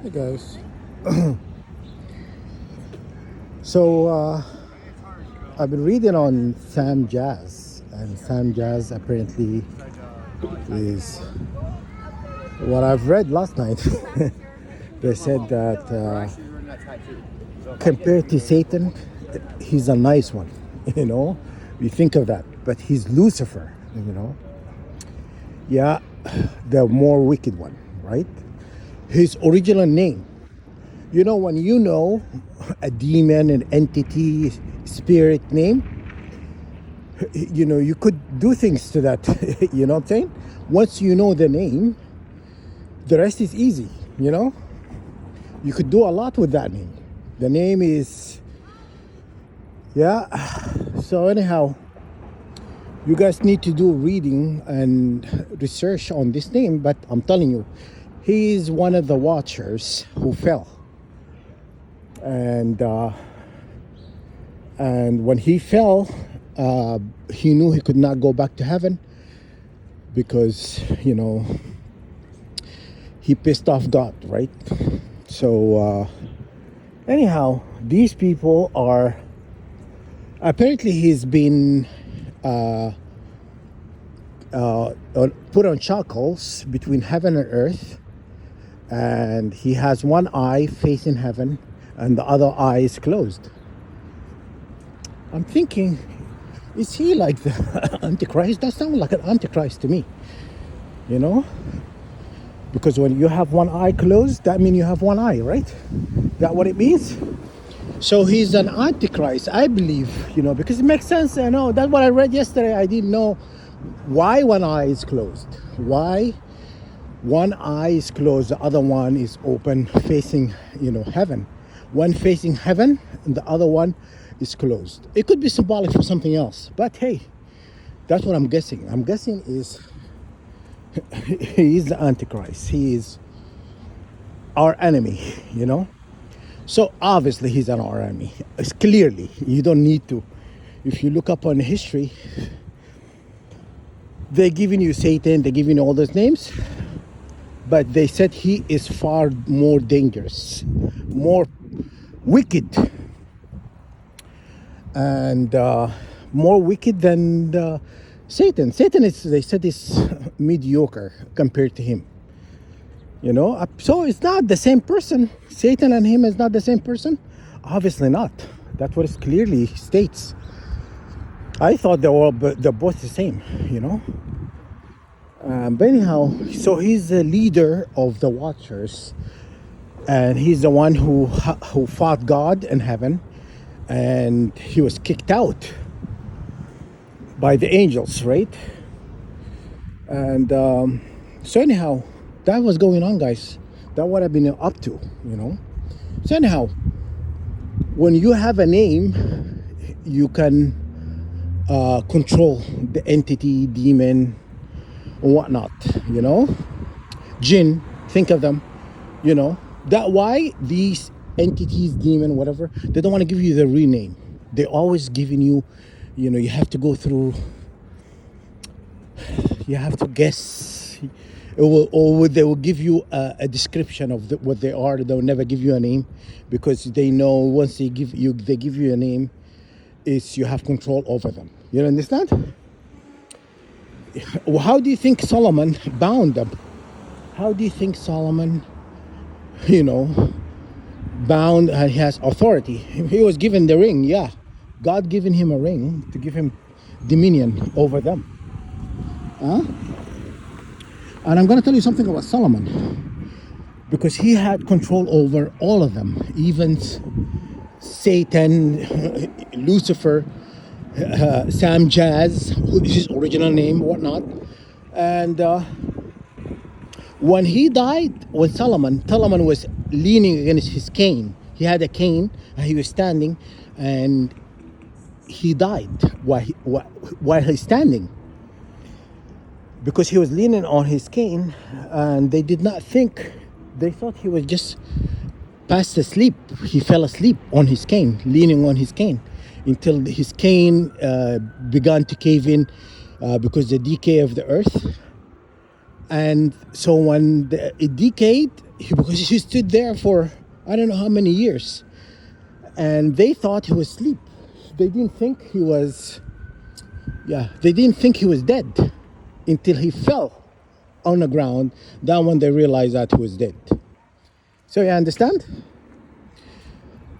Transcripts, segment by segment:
Hey guys. So I've been reading on Samjaz, and Samjaz apparently is what I've read last night. They said that compared to Satan, he's a nice one. You know, you think of that, but he's Lucifer. You know, yeah, the more wicked one, right? His original name. You know, when you know a demon, an entity, spirit name, you know, you could do things to that. You know what I'm saying? Once you know the name, the rest is easy, you know? You could do a lot with that name. The name is, yeah. So anyhow, you guys need to do reading and research on this name, but I'm telling you, he is one of the watchers who fell. And when he fell, he knew he could not go back to heaven because, you know, he pissed off God, right? So anyhow, these people are apparently he's been put on shackles between heaven and earth, and he has one eye facing heaven and the other eye is closed. I'm thinking, is he like the Antichrist? That sounds like an Antichrist to me, you know? Because when you have one eye closed, that means you have one eye, right? That what it means? So he's an Antichrist, I believe, you know, because it makes sense. I know that's what I read yesterday. I didn't know why one eye is closed. Why one eye is closed, the other one is open, facing, you know, heaven. One facing heaven and the other one is closed. It could be symbolic for something else, but hey, that's what I'm guessing. I'm guessing is he is the Antichrist. He is our enemy, you know. So obviously he's an our enemy. It's clearly, you don't need to. If you look up on history, they're giving you Satan, they're giving you all those names, but they said he is far more dangerous, more wicked, and more wicked than Satan. Satan is, they said, is mediocre compared to him. You know, so it's not the same person. Satan and him is not the same person. Obviously not. That's what it clearly states. I thought they're both the same. You know. But anyhow, so he's the leader of the Watchers, and he's the one who fought God in heaven, and he was kicked out by the angels, right? And so anyhow, that was going on, guys. That's what I've been up to, you know. So anyhow, when you have a name, you can control the entity, demon, or whatnot, you know. Jinn, think of them, you know. That why these entities, demon, whatever, they don't want to give you the real name. They're always giving you, you know, you have to go through, you have to guess. They will give you a description of what they are. They'll never give you a name because they know once they give you a name, is you have control over them. You understand? How do you think Solomon bound them? How do you think Solomon, you know, bound and has authority? He was given the ring, yeah. God given him a ring to give him dominion over them. Huh? And I'm going to tell you something about Solomon, because he had control over all of them, even Satan, Lucifer, Samjaz, his original name, whatnot. And when he died, when Solomon was leaning against his cane. He had a cane and he was standing, and he died while he's standing, because he was leaning on his cane, and they did not think, they thought he was just fast asleep. He fell asleep on his cane, leaning on his cane, until his cane began to cave in because the decay of the earth. And so when it decayed, because he stood there for I don't know how many years, and they thought he was asleep. They didn't think he was. Yeah, they didn't think he was dead until he fell on the ground. Then when they realized that he was dead. So you understand?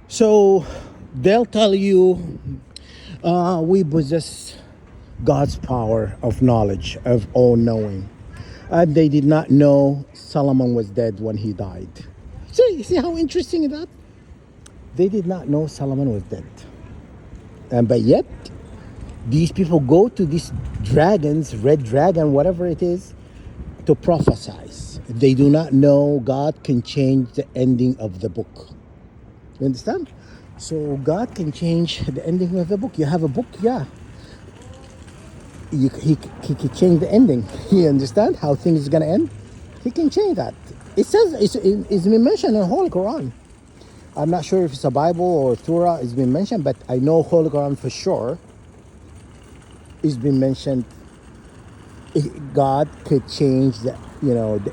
So they'll tell you, we possess God's power of knowledge, of all knowing. And they did not know Solomon was dead when he died. So you see how interesting is that? They did not know Solomon was dead. And but yet, these people go to these dragons, red dragon, whatever it is, to prophesize. They do not know God can change the ending of the book. You understand? So God can change the ending of the book. You have a book, yeah. He can change the ending. You understand how things are going to end? He can change that. It says, it's been mentioned in the Holy Quran. I'm not sure if it's a Bible or Torah. It's been mentioned, but I know Holy Quran for sure. It's been mentioned. God could change the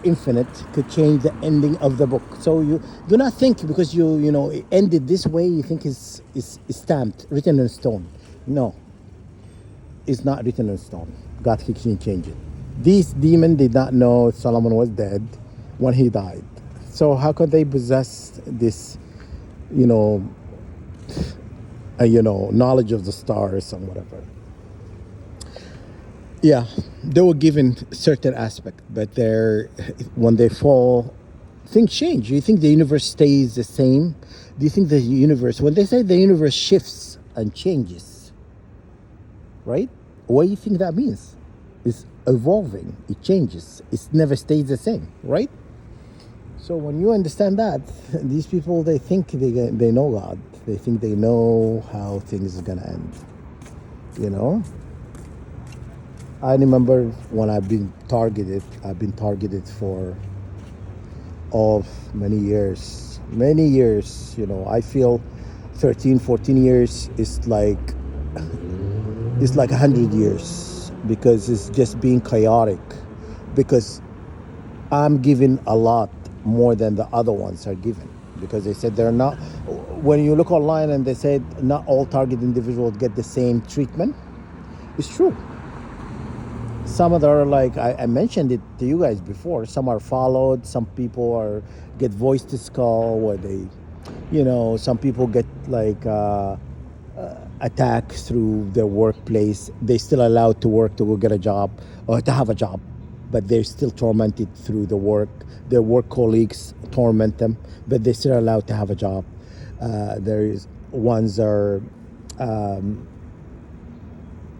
infinite could change the ending of the book. So you do not think because it ended this way, you think it's stamped, written in stone. No, it's not written in stone. God can change it. These demons did not know Solomon was dead when he died. So how could they possess this, knowledge of the stars and whatever? Yeah, they were given certain aspect, but when they fall, things change. Do you think the universe stays the same? Do you think the universe, when they say the universe shifts and changes, right? What do you think that means? It's evolving, it changes, it never stays the same, right? So when you understand that, these people, they think they know God. They think they know how things are gonna end, I remember when I've been targeted for many years. I feel 13, 14 years is like 100 years, because it's just being chaotic, because I'm given a lot more than the other ones are given, because they said they're not, when you look online and they said not all target individuals get the same treatment. It's true. Some of them are like, I mentioned it to you guys before, some are followed, some people get voice to skull, where they, some people get like attacked through their workplace. They're still allowed to work, to go get a job or to have a job, but they're still tormented through the work. Their work colleagues torment them, but they're still allowed to have a job. There's ones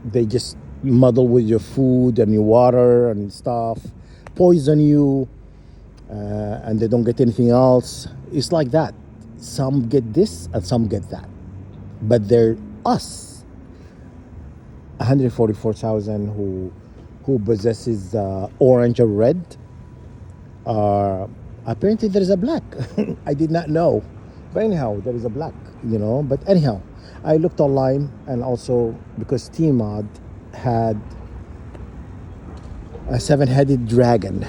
they just muddle with your food and your water and stuff, poison you, and they don't get anything else. It's like that. Some get this and some get that, but they're us, 144,000 who possesses orange or red. Apparently there is a black. I did not know, but anyhow, there is a black. But anyhow, I looked online, and also because T-Mod had a seven-headed dragon.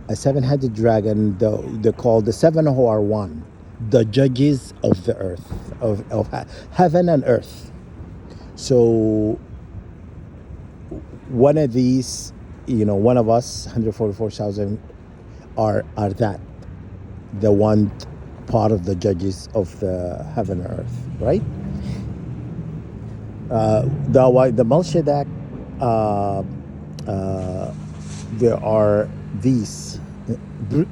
They're called the seven who are one, the judges of the earth, of heaven and earth. So one of these, one of us, 144,000, are that, the one part of the judges of the heaven and earth, right? The Melchizedek, there are these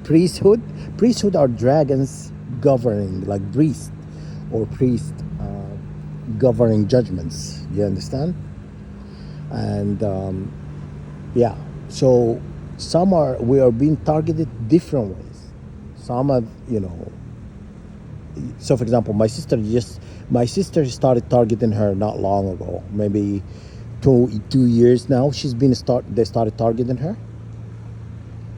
priesthood. Priesthood are dragons governing, like priest governing judgments. You understand? And so we are being targeted different ways. Some are, so for example, my sister started targeting her not long ago, maybe 2 years now. They started targeting her,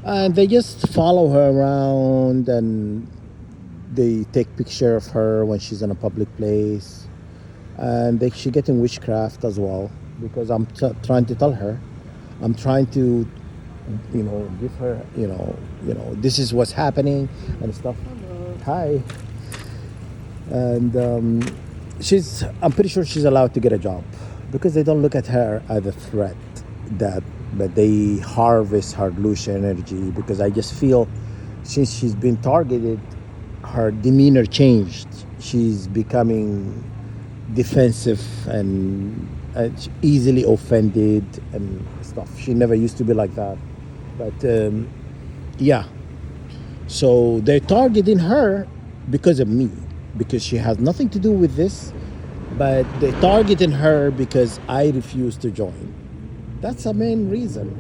and they just follow her around, and they take picture of her when she's in a public place, and she getting witchcraft as well, because I'm trying to tell her, I'm trying to give her, this is what's happening and stuff. Hi. And I'm pretty sure she's allowed to get a job because they don't look at her as a threat that they harvest her Lucian energy, because I just feel since she's been targeted, her demeanor changed. She's becoming defensive and easily offended and stuff. She never used to be like that. But yeah, so they're targeting her because of me, because she has nothing to do with this, but they're targeting her because I refuse to join. That's the main reason.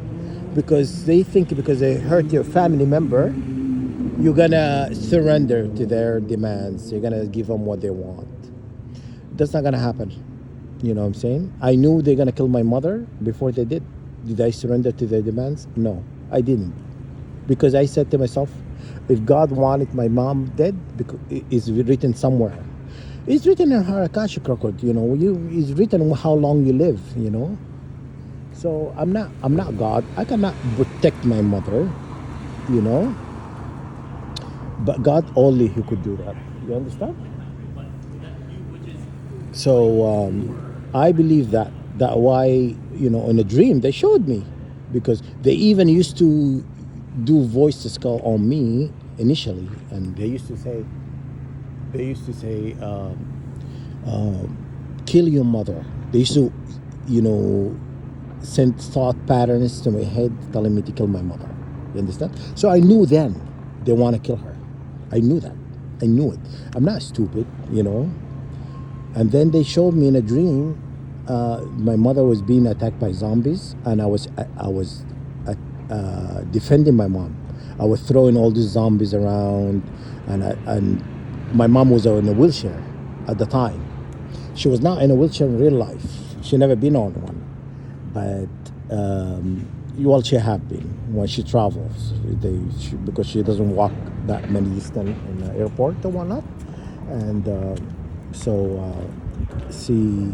Because they think because they hurt your family member, you're gonna surrender to their demands. You're gonna give them what they want. That's not gonna happen. You know what I'm saying? I knew they're gonna kill my mother before they did. Did I surrender to their demands? No, I didn't. Because I said to myself, if God wanted my mom dead, because it's written somewhere. It's written in her Akashic record, it's written how long you live, So I'm not God. I cannot protect my mother, But God only who could do that. You understand? So I believe that why, in a dream they showed me, because they even used to do voice to skull on me initially, and they used to say kill your mother. They used to, send thought patterns to my head telling me to kill my mother. You understand? So I knew then they want to kill her. I knew that. I knew it. I'm not stupid, And then they showed me in a dream, my mother was being attacked by zombies, and I was defending my mom. I was throwing all these zombies around, and my mom was in a wheelchair at the time. She was not in a wheelchair in real life. She never been on one, but well, she have been when she travels. Because she doesn't walk that many distance in the airport and whatnot, and she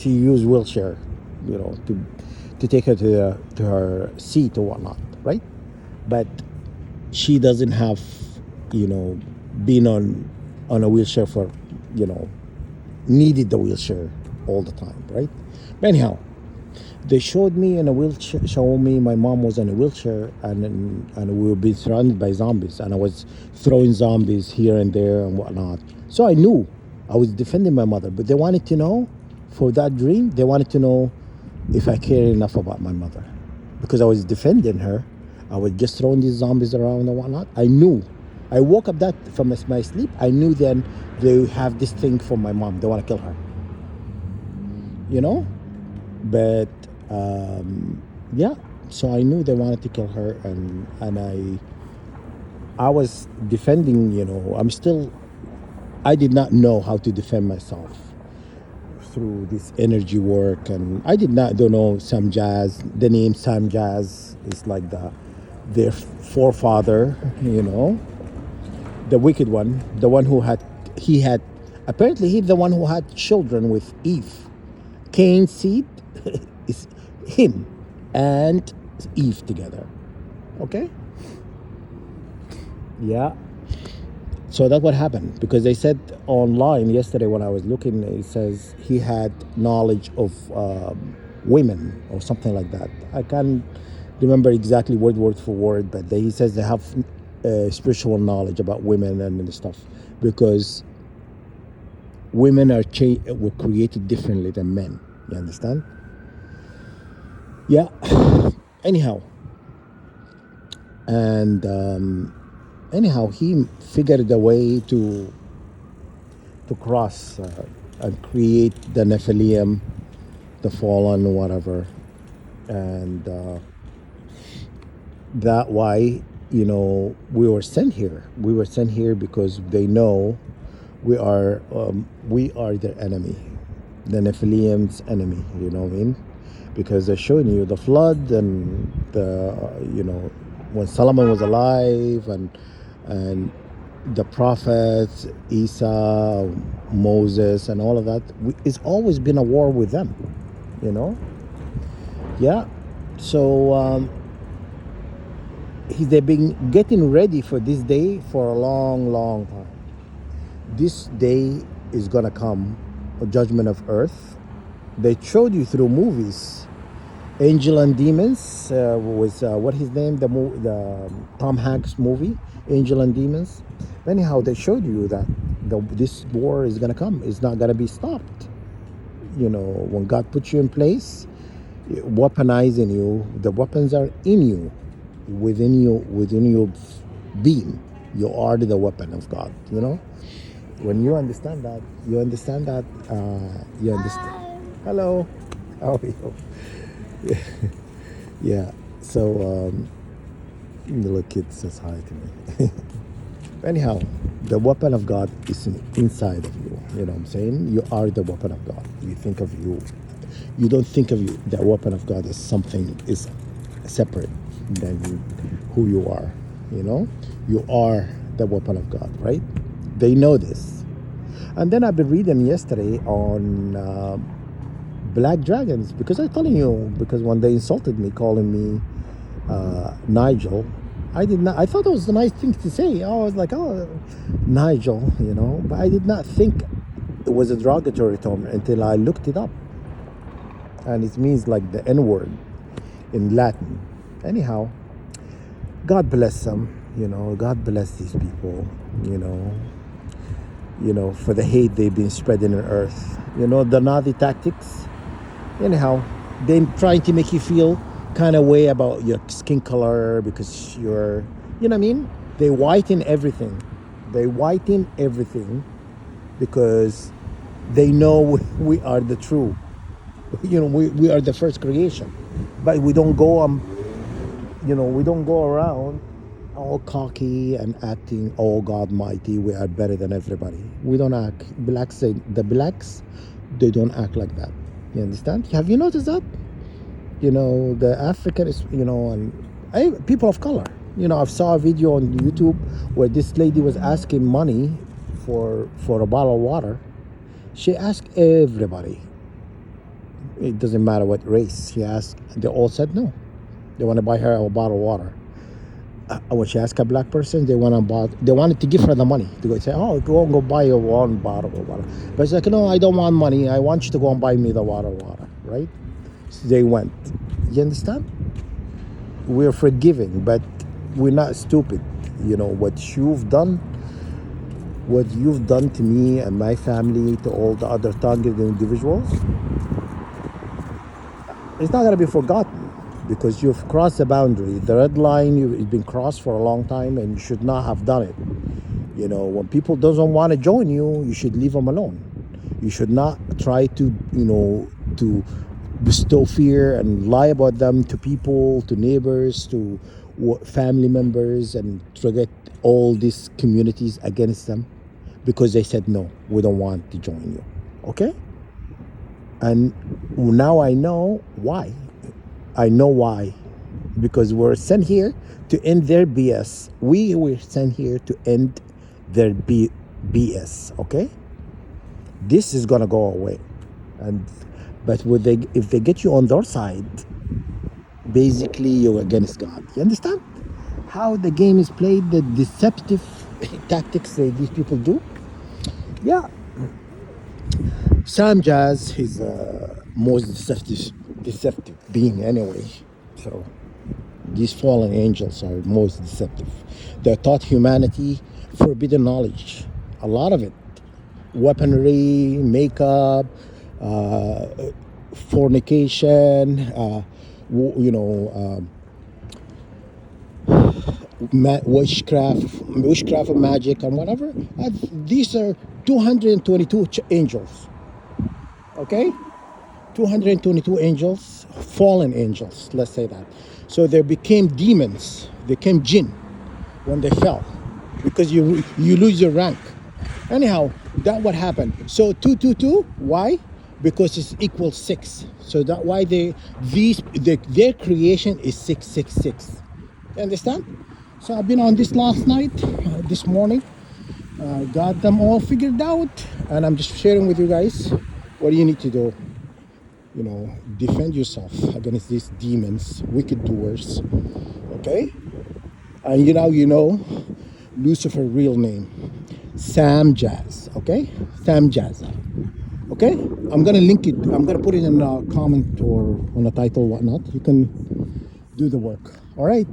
used wheelchair, to take her to her seat or whatnot, right? But she doesn't have, been on a wheelchair for, needed the wheelchair all the time, right? But anyhow, they showed me in a wheelchair. Showed me my mom was in a wheelchair, and we were being surrounded by zombies, and I was throwing zombies here and there and whatnot. So I knew I was defending my mother, but they wanted to know, for that dream, they wanted to know if I cared enough about my mother, because I was defending her. I was just throwing these zombies around and whatnot. I knew. I woke up that from my sleep. I knew then they have this thing for my mom. They want to kill her. But yeah. So I knew they wanted to kill her, and I was defending. I did not know how to defend myself through this energy work, and I don't know Semjaza. The name Samyaza is like their forefather, the wicked one, the one who apparently he's the one who had children with Eve. Cain's seed is him and Eve together. Okay? Yeah. So that's what happened, because they said online yesterday when I was looking, it says he had knowledge of women or something like that. I can't remember exactly word for word, but he says they have spiritual knowledge about women and stuff, because women were created differently than men. You understand? Yeah. Anyhow, and he figured a way to cross and create the Nephilim, the fallen, whatever, and that why we were sent here. We were sent here because they know we are their enemy, the Nephilim's enemy. You know what I mean? Because they're showing you the flood and the when Solomon was alive, and the prophets, Isa, Moses, and all of that. It's always been a war with them. Yeah. So they've been getting ready for this day for a long, long time. This day is gonna come, a judgment of earth. They showed you through movies, Angel and Demons was what his name, the Tom Hanks movie, Angel and Demons. Anyhow, they showed you that this war is gonna come. It's not gonna be stopped. You know, when God puts you in place, weaponizing you, the weapons are in you, within your being. You are the weapon of God. You know, when you understand that, you understand that. You understand. Hello, how are you? Yeah. So the little kid says hi to me. Anyhow, the weapon of God is inside of you. You know what I'm saying? You are the weapon of God. You think of you. You don't think of you. The weapon of God as something is separate than who you are. You know, you are the weapon of God, right? They know this. And then I've been reading yesterday on black dragons, because I'm telling you, because when they insulted me, calling me Nigel, I did not. I thought it was a nice thing to say. I was like, oh, Nigel, you know, but I did not think it was a derogatory term until I looked it up, and it means like the N word in Latin. Anyhow, God bless them. You know, God bless these people. You know, for the hate they've been spreading on earth. You know, the Nazi tactics. Anyhow, they're trying to make you feel kind of way about your skin color because you're, you know what I mean? They whiten everything. They whiten everything because they know we are the true. You know, we are the first creation. But we don't go we don't go around all cocky and acting, oh God mighty, we are better than everybody. We don't act. The blacks, they don't act like that. You understand? Have you noticed that? You know, the African is, you know, and people of color. You know, I saw a video on YouTube where this lady was asking money for a bottle of water. She asked everybody. It doesn't matter what race. She asked. They all said no. They want to buy her a bottle of water. When she asked a black person, they wanted to give her the money to go say, oh, go and go buy your one bottle of water. But she's like, no, I don't want money. I want you to go and buy me the water, right? So they went. You understand? We're forgiving, but we're not stupid. You know what you've done to me and my family, to all the other targeted individuals. It's not gonna be forgotten. Because you've crossed the boundary. The red line it's been crossed for a long time, and you should not have done it. You know, when people doesn't want to join you, you should leave them alone. You should not try to, to bestow fear and lie about them to people, to neighbors, to family members, and to get all these communities against them because they said, no, we don't want to join you. Okay? And now I know why. I know why. Because we're sent here to end their BS. We were sent here to end their BS, okay? This is gonna go away. But if they get you on their side, basically you're against God. You understand? How the game is played, the deceptive tactics that these people do? Yeah. Samjaza is most deceptive being anyway. So these fallen angels are most deceptive. They're taught humanity forbidden knowledge, a lot of it, weaponry, makeup, fornication, witchcraft and magic and whatever. These are 222 angels. Okay, 222 angels, fallen angels, let's say that. So they became demons, they became jinn when they fell, because you lose your rank. Anyhow, that what happened. So 222, why? Because it's equals 6. So that why their creation is 666. You understand? So I've been on this last night, this morning, got them all figured out, and I'm just sharing with you guys what do you need to do. defend yourself against these demons, wicked doers. Okay? And Lucifer real name, Samjaz. Okay? Samjaza. Okay? I'm gonna link it. I'm gonna put it in a comment or on a title, whatnot. You can do the work. All right.